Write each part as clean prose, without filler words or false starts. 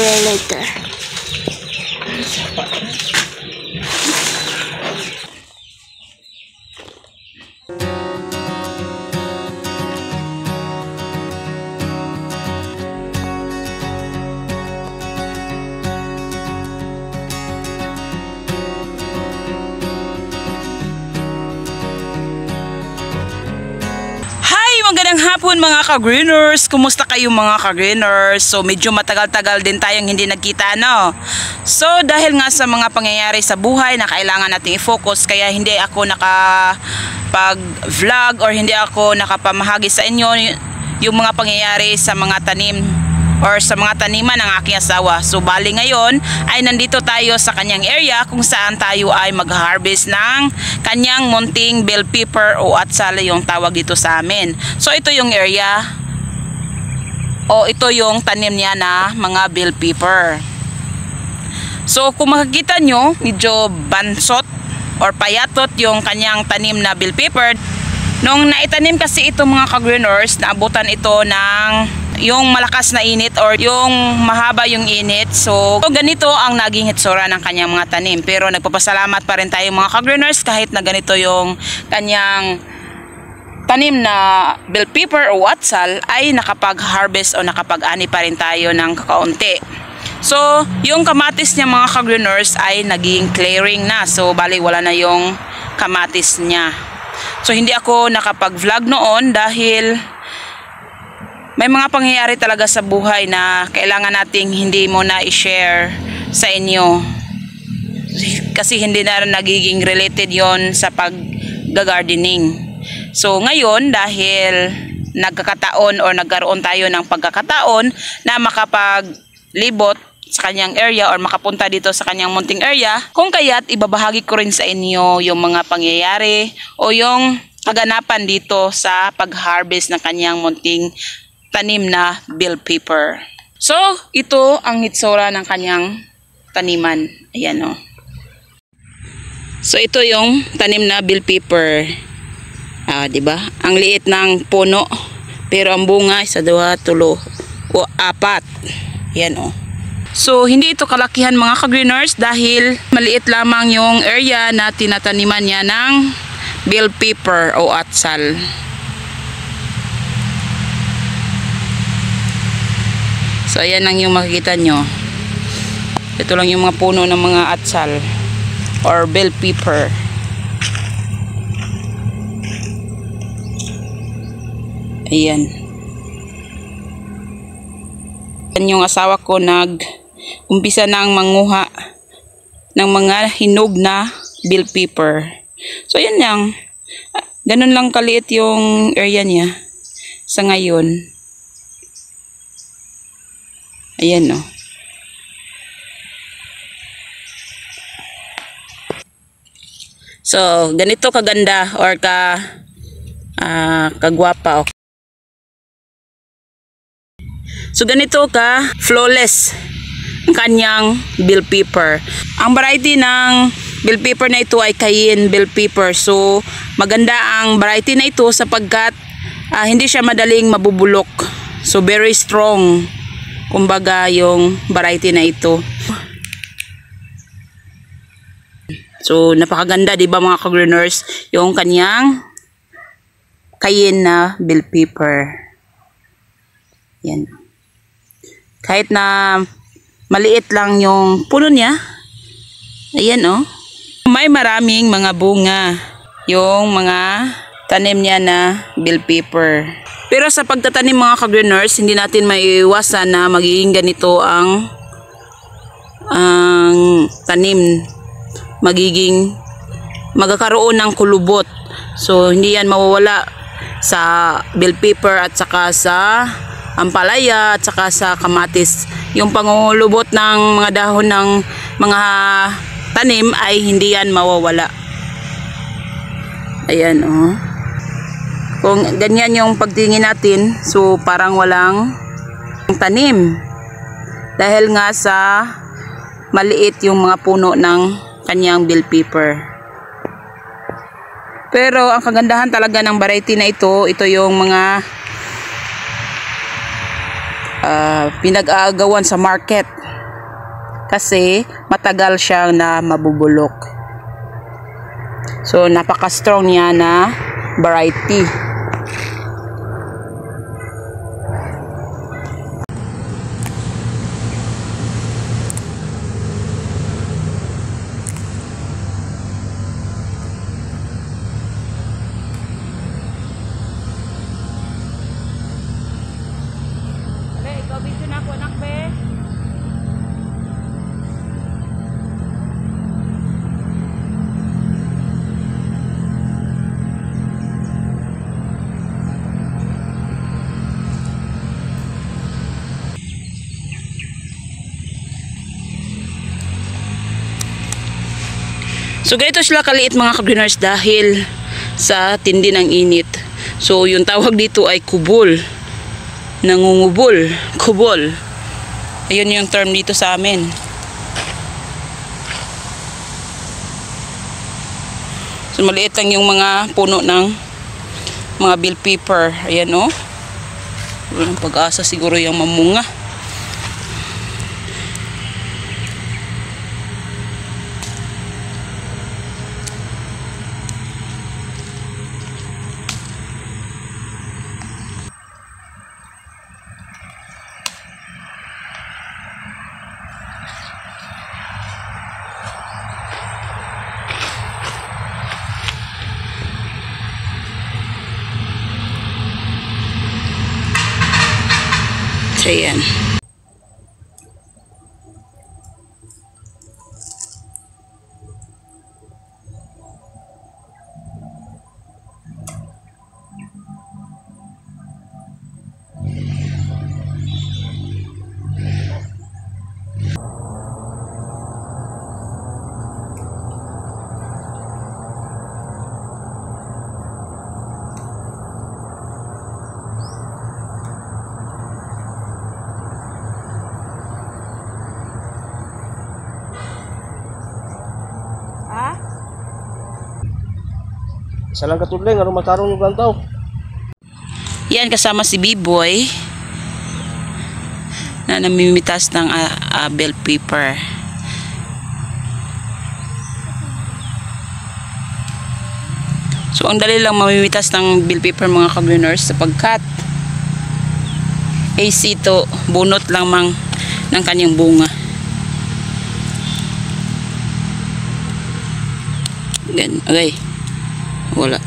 Later. Magandang hapon mga ka-greeners! Kumusta kayo mga ka-greeners? So medyo matagal-tagal din tayong hindi nagkita, no? So dahil nga sa mga pangyayari sa buhay na kailangan nating i-focus, kaya hindi ako nakapag-vlog or hindi ako nakapamahagi sa inyo yung mga pangyayari sa mga tanim or sa mga taniman ng aking asawa. So bali ngayon ay nandito tayo sa kanyang area kung saan tayo ay mag-harvest ng kanyang munting bell pepper o atsal yung tawag dito sa amin. So ito yung area o ito yung tanim niya na mga bell pepper. So kung makikita nyo, medyo bansot or payatot yung kanyang tanim na bell pepper. Nung naitanim kasi ito mga ka-greeners, naabutan ito ng yung malakas na init or yung mahaba yung init. So ganito ang naging hitsura ng kanyang mga tanim. Pero nagpapasalamat pa rin tayo mga ka-greeners kahit na ganito yung kanyang tanim na bell pepper o atsal ay nakapag-harvest o nakapag-ani pa rin tayo ng kakaunti. So yung kamatis niya mga ka-greeners ay naging clearing na. So bali wala na yung kamatis niya. So hindi ako nakapag-vlog noon dahil may mga pangyayari talaga sa buhay na kailangan nating hindi mo na i-share sa inyo. Kasi hindi na nagiging related yon sa pag-gardening. So ngayon dahil nagkakataon or nagkaroon tayo ng pagkakataon na makapaglibot sa kanyang area or makapunta dito sa kanyang munting area, kung kaya't ibabahagi ko rin sa inyo yung mga pangyayari o yung kaganapan dito sa pag-harvest ng kanyang munting tanim na bell pepper. So, ito ang hitsura ng kanyang taniman. Ayan o. So, ito yung tanim na bell pepper. Diba? Ang liit ng puno. Pero ang bunga, 1, 2, 3, 4. Ayan o. So, hindi ito kalakihan mga ka-greeners dahil maliit lamang yung area na tinataniman niya ng bell pepper o atsal. So ayan lang yung makikita nyo. Ito lang yung mga puno ng mga atsal or bell pepper. Ayan. Yan yung asawa ko umpisa ng manguha ng mga hinog na bell pepper. So ayan lang. Ganun lang kaliit yung area niya sa ngayon. Ayan o. So, ganito kaganda or kagwapa. So, ganito ka flawless ang kanyang bell pepper. Ang variety ng bell pepper na ito ay Cayenne bell pepper. So, maganda ang variety na ito sapagkat hindi siya madaling mabubulok. So, very strong. Kumbaga yung variety na ito. So napakaganda 'di ba mga ka-greeners yung kanyang Cayenne na bell pepper. Yan. Kahit na maliit lang yung puno niya. Ayan oh. May maraming mga bunga yung mga tanim niya na bell pepper. Pero sa pagtatanim mga ka-greeners, hindi natin maiiwasan na magiging ganito ang tanim. Magkakaroon ng kulubot. So hindi yan mawawala sa bell pepper at saka sa ampalaya at saka sa kamatis. Yung pangulubot ng mga dahon ng mga tanim ay hindi yan mawawala. Ayan oh. Kung ganyan yung pagtingin natin, so parang walang tanim. Dahil nga sa maliit yung mga puno ng kanyang bell pepper. Pero ang kagandahan talaga ng variety na ito yung mga pinag-aagawan sa market. kasi matagal siyang na mabubulok. So napaka-strong niya na variety. So ganito sila kaliit mga ka-greeners dahil sa tindi ng init. So yung tawag dito ay kubol. Nangungubol. Kubol. Ayun yung term dito sa amin. So maliit lang yung mga puno ng mga bell pepper. Ayan o. Walang pag-asa siguro yung mamunga. Ayan. Isa lang katudling, ano matarong yung gantaw. Yan, kasama si B-Boy na namimitas ng bell pepper. So ang dali lang mamimitas ng bell pepper mga ka-greeners sapagkat AC to, bunot lang mang ng kanyang bunga. Gan, okay. Wala.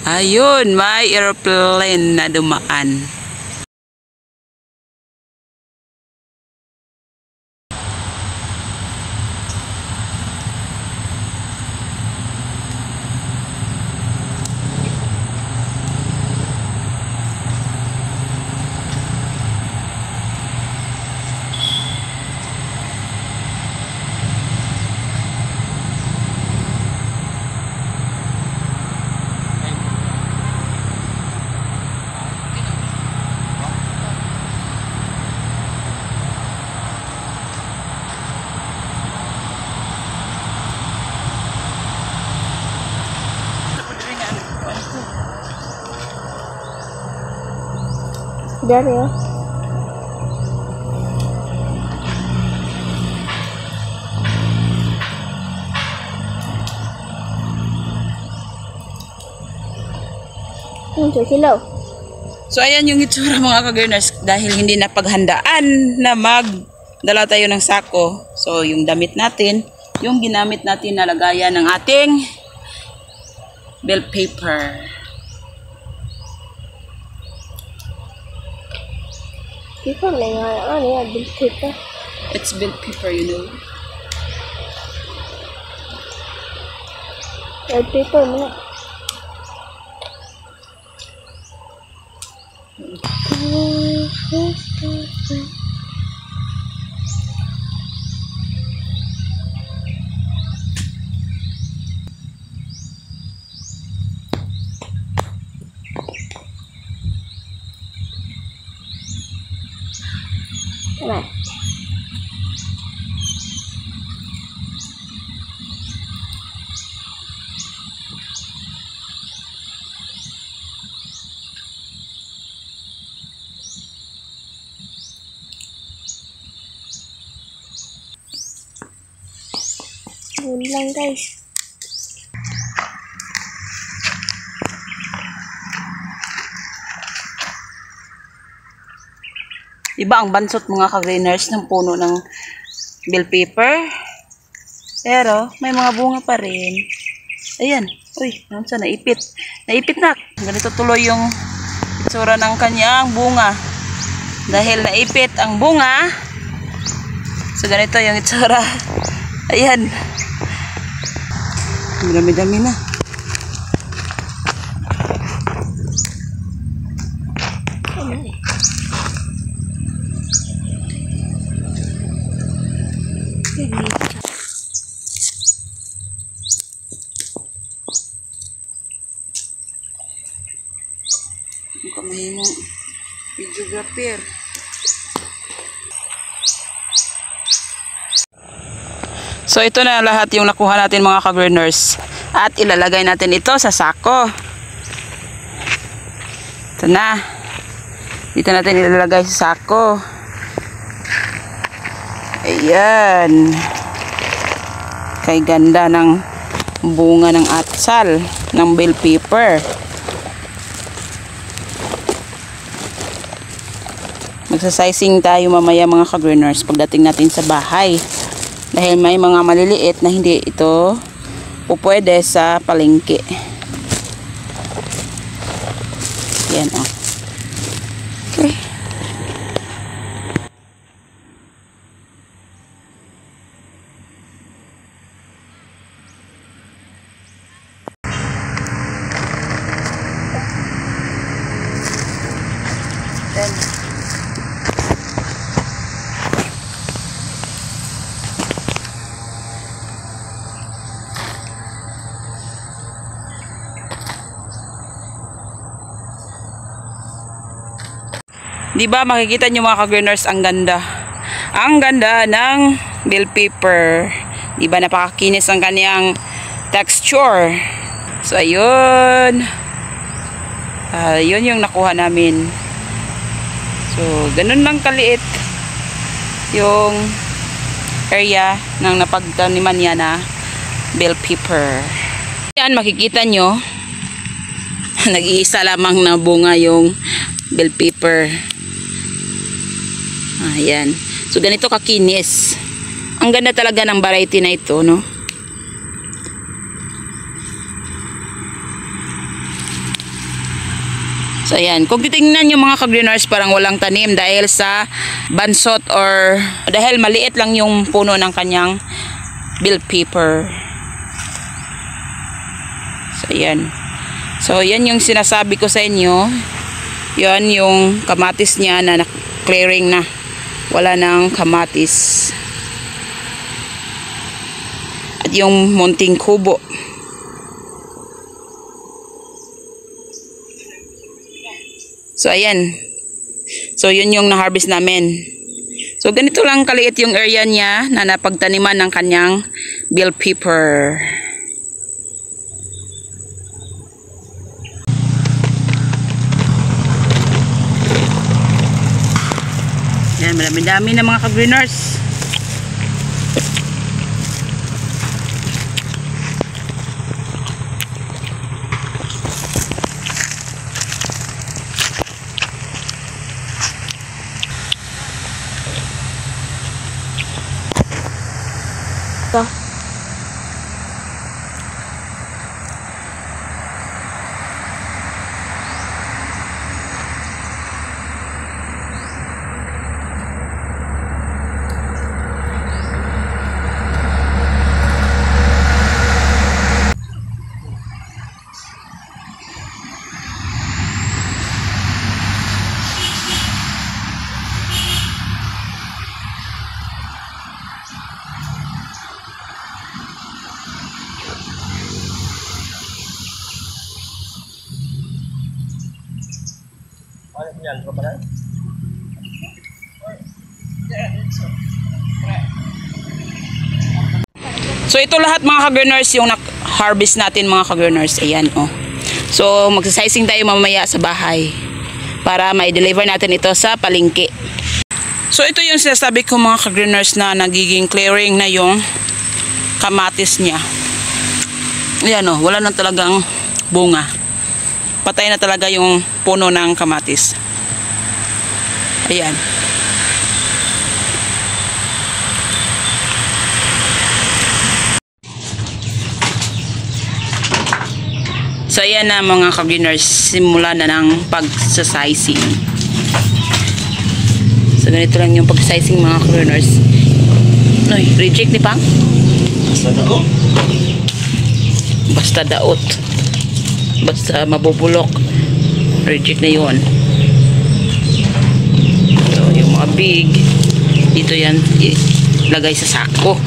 Ayun, may airplane na dumaan. Dari ya. Silaw. So ayan yung itsura mga ka-greeners dahil hindi na paghandaan na magdala tayo ng sako. So yung damit natin, yung ginamit natin na lagayan ng ating bell pepper. Pepper lang ano ya, bell pepper. It's bell pepper, you know. Bell pepper mo. Nah. Yun lang guys. Iba ang bansot mga ka-greeners ng puno ng bell pepper. Pero may mga bunga pa rin. Ayan. Uy, ano sa naipit? Naipit na. Ganito tuloy yung itsura ng kanyang bunga. Dahil naipit ang bunga, so ganito yung itsura. Ayan. Dami-dami na. Mahimong videographer. So ito na lahat yung nakuha natin mga ka-greeners. At ilalagay natin ito sa sako. Ito na. Dito natin ilalagay sa sako. Ayan. Kay ganda ng bunga ng atsal, ng bell pepper. Magsasizing tayo mamaya mga ka-greeners pagdating natin sa bahay. Dahil may mga maliliit na hindi ito pupwede sa palengke. Yan o. Okay. Then, di ba makikita nyo mga ka-greeners ang ganda. Ang ganda ng bell pepper. Di ba napakakinis ang kanyang texture. So ayun. Yun yung nakuha namin. So ganun lang kaliit yung area ng napagtaniman niya na bell pepper. Yan makikita nyo. Nag-iisa lamang na bunga yung bell pepper. Ayan. So ganito kakinis. Ang ganda talaga ng variety na ito, no? So ayan, kung titingnan nyo mga ka-greeners, parang walang tanim dahil sa bansot or dahil maliit lang yung puno ng kanyang bell pepper. So ayan. So yan yung sinasabi ko sa inyo. Yan yung kamatis niya na clearing na. Wala nang kamatis. At yung munting kubo. So ayan. So yun yung na-harvest namin. So ganito lang kaliit yung area niya na napagtaniman ng kanyang bell pepper. Yan, marami-dami na mga ka-greeners. So ito lahat mga ka-greeners yung harvest natin mga ka-greeners. Ayan oh. So magsasizing tayo mamaya sa bahay para ma-deliver natin ito sa palengke. So ito yung sinasabi ko mga ka-greeners na nagiging clearing na yung kamatis niya. Ayan o, wala na talagang bunga. Patay na talaga yung puno ng kamatis. Ayan. So ayan na mga ka-greeners, simula na ng pag-sizing. So ganito lang yung pag-sizing mga ka-greeners. Ay, reject ni Pang? Basta daot. Basta daot. Basta mabubulok. Reject na yun. So yung mga big, dito yan ilagay sa sako.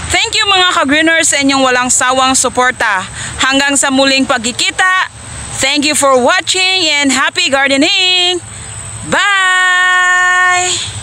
Thank you mga ka-greeners sa inyong walang sawang suporta. Hanggang sa muling pagkikita. Thank you for watching and happy gardening. Bye!